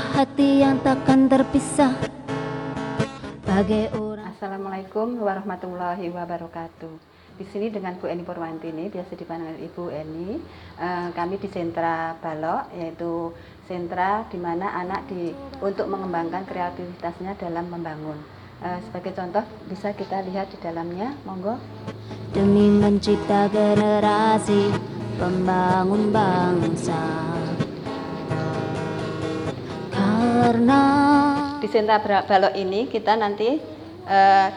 hati yang takkan terpisah bagai orang. Assalamualaikum warahmatullahi wabarakatuh. Di sini dengan Bu Eni Purwantini, biasa dipanggil Ibu Eni. Kami di sentra Balok, yaitu sentra di mana anak untuk mengembangkan kreativitasnya dalam membangun. Sebagai contoh bisa kita lihat di dalamnya, monggo. Demi mencipta generasi pembangun bangsa. Karena di sentra Balok ini kita nanti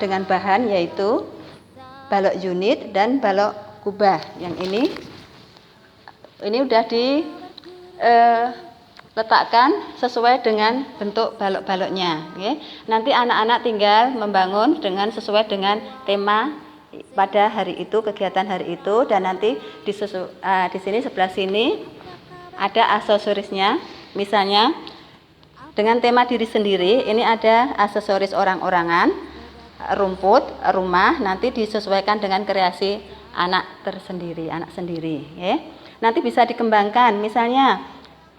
dengan bahan yaitu balok unit dan balok kubah. Yang ini udah diletakkan sesuai dengan bentuk balok-baloknya. Okay. Nanti anak-anak tinggal membangun sesuai dengan tema pada hari itu, kegiatan hari itu, dan nanti di sini sebelah sini ada aksesorisnya. Misalnya dengan tema diri sendiri, ini ada aksesoris orang-orangan, rumput, rumah, nanti disesuaikan dengan kreasi anak sendiri. Ya. Nanti bisa dikembangkan, misalnya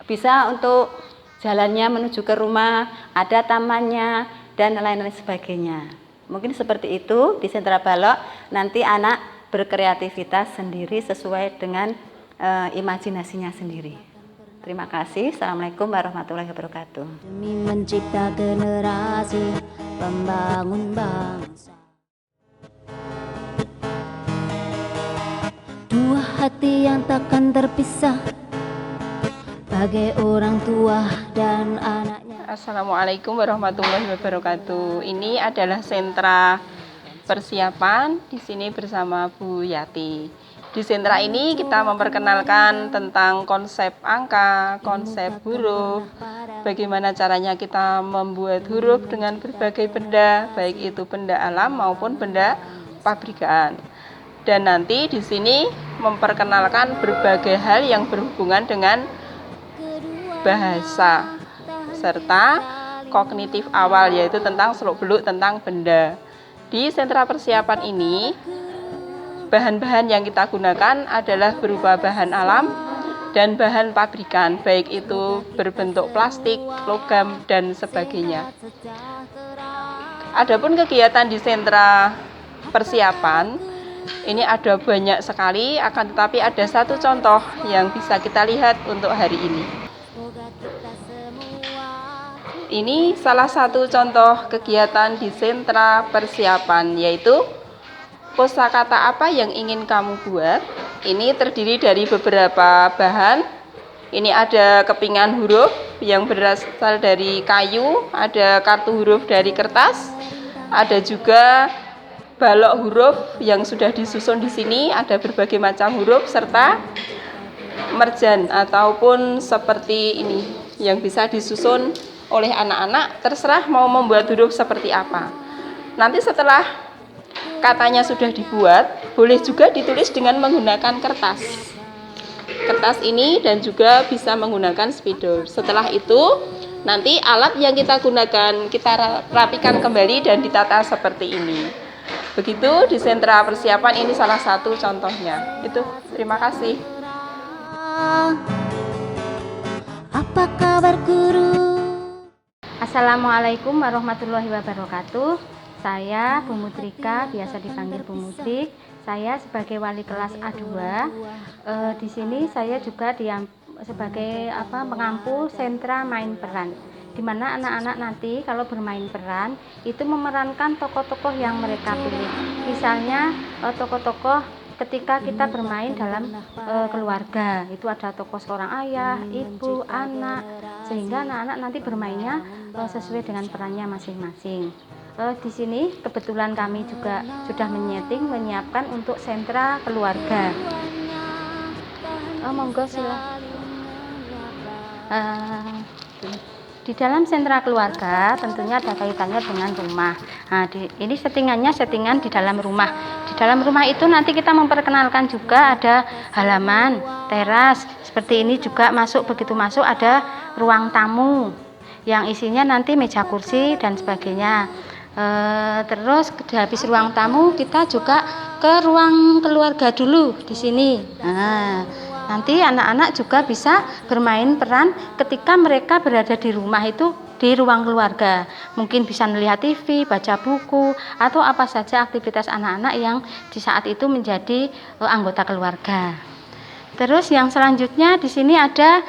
bisa untuk jalannya menuju ke rumah, ada tamannya, dan lain-lain sebagainya. Mungkin seperti itu di sentra Balok, nanti anak berkreativitas sendiri sesuai dengan imajinasinya sendiri. Terima kasih. Assalamualaikum warahmatullahi wabarakatuh. Demi mencipta generasi pembangun bangsa. Dua hati yang takkan terpisah bagai orang tua dan anaknya. Assalamualaikum warahmatullahi wabarakatuh. Ini adalah sentra persiapan, di sini bersama Bu Yati. Di sentra ini kita memperkenalkan tentang konsep angka, konsep huruf, bagaimana caranya kita membuat huruf dengan berbagai benda, baik itu benda alam maupun benda pabrikan. Dan nanti di sini memperkenalkan berbagai hal yang berhubungan dengan bahasa serta kognitif awal, yaitu tentang seluk-beluk tentang benda. Di sentra persiapan ini bahan-bahan yang kita gunakan adalah berupa bahan alam dan bahan pabrikan, baik itu berbentuk plastik, logam, dan sebagainya. Adapun kegiatan di sentra persiapan, ini ada banyak sekali, akan tetapi ada satu contoh yang bisa kita lihat untuk hari ini. Ini salah satu contoh kegiatan di sentra persiapan, yaitu kosakata apa yang ingin kamu buat. Ini terdiri dari beberapa bahan. Ini ada kepingan huruf yang berasal dari kayu, ada kartu huruf dari kertas, ada juga balok huruf yang sudah disusun di sini, ada berbagai macam huruf serta merjan ataupun seperti ini yang bisa disusun oleh anak-anak, terserah mau membuat huruf seperti apa. Nanti setelah katanya sudah dibuat, boleh juga ditulis dengan menggunakan kertas ini, dan juga bisa menggunakan spidol. Setelah itu nanti alat yang kita gunakan kita rapikan kembali dan ditata seperti ini. Begitu di sentra persiapan, ini salah satu contohnya. Itu, terima kasih. Apa kabar guru? Assalamualaikum warahmatullahi wabarakatuh. Saya Bu Mutrika, biasa dipanggil Bu Mutrik. Saya sebagai wali kelas A2. Di sini saya juga sebagai pengampu sentra main peran, di mana anak-anak nanti kalau bermain peran itu memerankan tokoh-tokoh yang mereka pilih. Misalnya tokoh-tokoh ketika kita bermain dalam keluarga, itu ada tokoh seorang ayah, ibu, anak, sehingga anak-anak nanti bermainnya sesuai dengan perannya masing-masing. Di sini kebetulan kami juga sudah menyiapkan untuk sentra keluarga. Monggo silakan. Di dalam sentra keluarga tentunya ada kaitannya dengan rumah. Nah, ini settingan di dalam rumah. Di dalam rumah itu nanti kita memperkenalkan juga ada halaman, teras. Seperti ini juga begitu masuk ada ruang tamu yang isinya nanti meja kursi dan sebagainya. Terus habis ruang tamu kita juga ke ruang keluarga dulu di sini. Nah, Nanti anak-anak juga bisa bermain peran ketika mereka berada di rumah itu di ruang keluarga. Mungkin bisa melihat TV, baca buku, atau apa saja aktivitas anak-anak yang di saat itu menjadi anggota keluarga. Terus yang selanjutnya di sini ada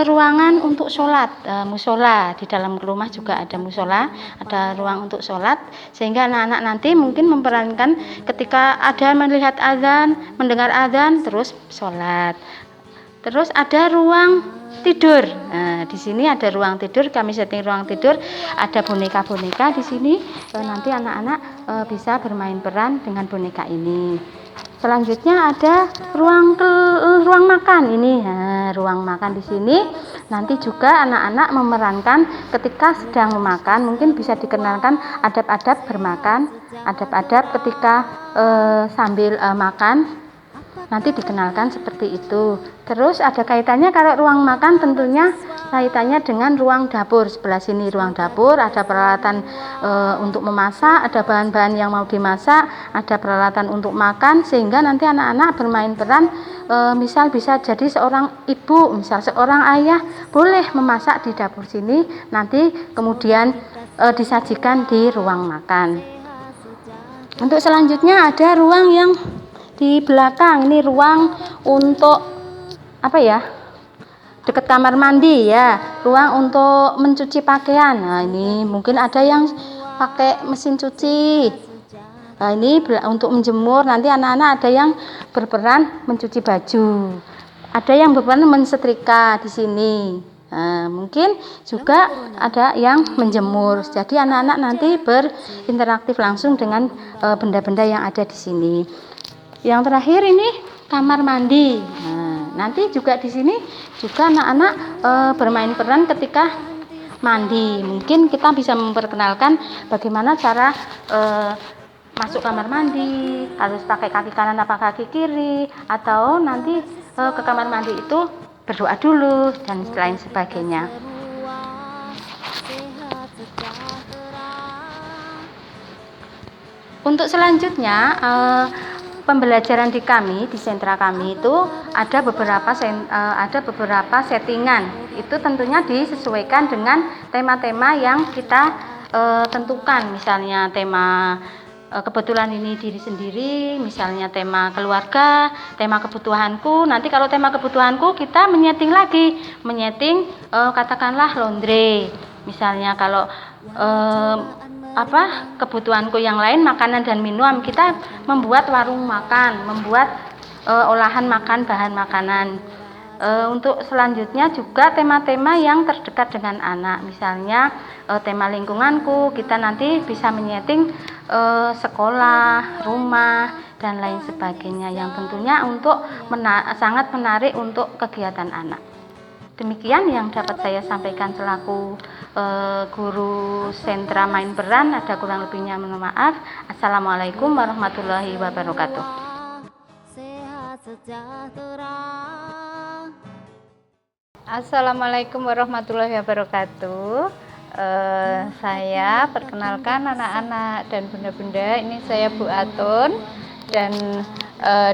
ruangan untuk sholat, musola. Di dalam rumah juga ada musola, ada ruang untuk sholat, sehingga anak-anak nanti mungkin memperankan ketika ada melihat azan, mendengar azan, terus sholat. Terus ada ruang tidur. Nah, di sini ada ruang tidur, kami setting ruang tidur, ada boneka-boneka di sini. Nanti anak-anak bisa bermain peran dengan boneka ini. Selanjutnya ada ruang makan ini. Nah, ruang makan di sini nanti juga anak-anak memerankan ketika sedang memakan, mungkin bisa dikenalkan adab-adab bermakan, adab-adab ketika sambil makan. Nanti dikenalkan seperti itu. Terus ada kaitannya kalau ruang makan tentunya kaitannya dengan ruang dapur. Sebelah sini ruang dapur, ada peralatan untuk memasak, ada bahan-bahan yang mau dimasak, ada peralatan untuk makan, sehingga nanti anak-anak bermain peran misal bisa jadi seorang ibu, misal seorang ayah boleh memasak di dapur sini, nanti kemudian disajikan di ruang makan. Untuk selanjutnya ada ruang yang di belakang, ini ruang untuk dekat kamar mandi ya, ruang untuk mencuci pakaian. Nah, ini mungkin ada yang pakai mesin cuci. Nah, ini untuk menjemur, nanti anak-anak ada yang berperan mencuci baju, ada yang berperan mensetrika di sini. Nah, mungkin juga ada yang menjemur. Jadi anak-anak nanti berinteraktif langsung dengan benda-benda yang ada di sini. Yang terakhir ini kamar mandi. Nah, nanti juga di sini juga anak-anak bermain peran ketika mandi. Mungkin kita bisa memperkenalkan bagaimana cara masuk kamar mandi, harus pakai kaki kanan apa kaki kiri, atau nanti ke kamar mandi itu berdoa dulu dan lain sebagainya. Untuk selanjutnya pembelajaran di sentra kami itu ada beberapa settingan. Itu tentunya disesuaikan dengan tema-tema yang kita tentukan. Misalnya tema kebetulan ini diri sendiri, misalnya tema keluarga, tema kebutuhanku. Nanti kalau tema kebutuhanku kita menyeting katakanlah laundry. Misalnya kalau kebutuhanku yang lain makanan dan minum, kita membuat warung makan, membuat olahan makan, bahan makanan. Untuk selanjutnya juga tema-tema yang terdekat dengan anak, misalnya tema lingkunganku, kita nanti bisa menyeting sekolah, rumah, dan lain sebagainya yang tentunya untuk sangat menarik untuk kegiatan anak. Demikian yang dapat saya sampaikan selaku guru sentra main peran. Ada kurang lebihnya mohon maaf. Assalamualaikum warahmatullahi wabarakatuh. Assalamualaikum warahmatullahi wabarakatuh. Saya perkenalkan anak-anak dan bunda-bunda. Ini saya Bu Atun dan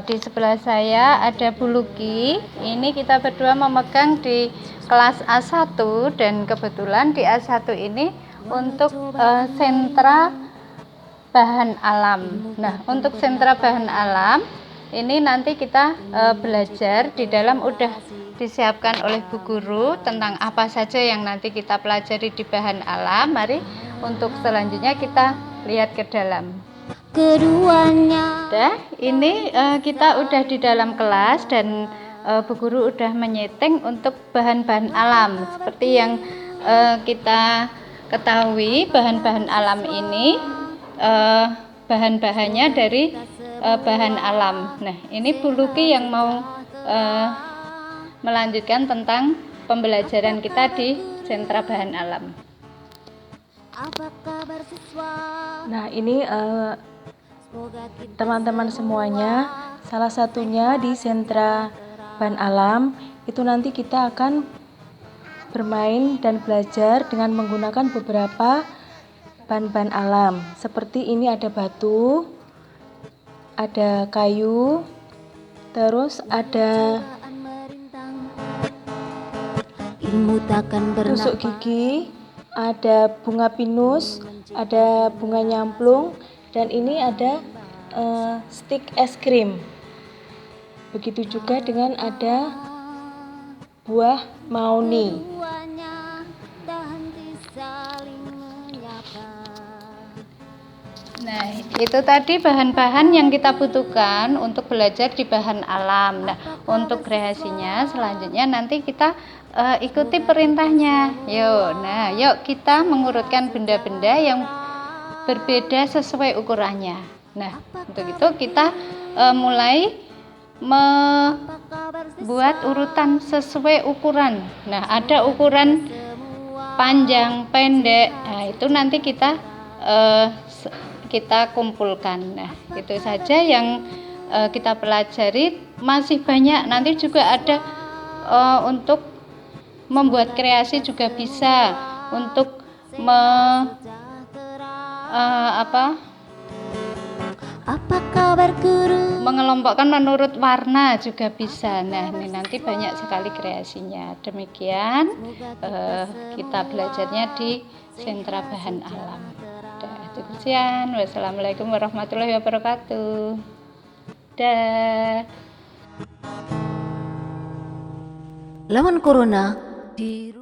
di sebelah saya ada Bu Luki. Ini kita berdua memegang di kelas A1 dan kebetulan di A1 ini untuk sentra bahan alam. Nah, untuk sentra bahan alam ini nanti kita belajar di dalam udah disiapkan oleh Bu Guru tentang apa saja yang nanti kita pelajari di bahan alam. Mari untuk selanjutnya kita lihat ke dalam. Keduanya. Ini kita udah di dalam kelas dan Bu Guru udah menyeting untuk bahan-bahan alam. Seperti yang kita ketahui, bahan-bahan alam ini bahan-bahannya dari bahan alam. Nah, ini Bu Luki yang mau melanjutkan tentang pembelajaran kita di sentra bahan alam. Nah, ini teman-teman semuanya, salah satunya di sentra bahan alam itu nanti kita akan bermain dan belajar dengan menggunakan beberapa bahan-bahan alam. Seperti ini ada batu, ada kayu, terus ada ilmu takkan tusuk gigi, ada bunga pinus, ada bunga nyamplung, dan ini ada stik es krim. Begitu juga dengan ada buah mauni. Nah, itu tadi bahan-bahan yang kita butuhkan untuk belajar di bahan alam. Nah, untuk kreasinya selanjutnya nanti kita ikuti perintahnya. Yuk kita mengurutkan benda-benda yang berbeda sesuai ukurannya. Nah, untuk itu kita mulai membuat urutan sesuai ukuran. Nah, ada ukuran panjang, pendek. Nah, itu nanti kita kumpulkan. Nah, itu saja yang kita pelajari. Masih banyak, nanti juga ada untuk membuat kreasi juga bisa, untuk Apa kabar guru? mengelompokkan menurut warna juga bisa. Nah, ini nanti banyak sekali kreasinya. Demikian kita belajarnya di Sentra Bahan Alam. Cukup sekian. Wassalamualaikum warahmatullahi wabarakatuh. Dah. Lawan corona di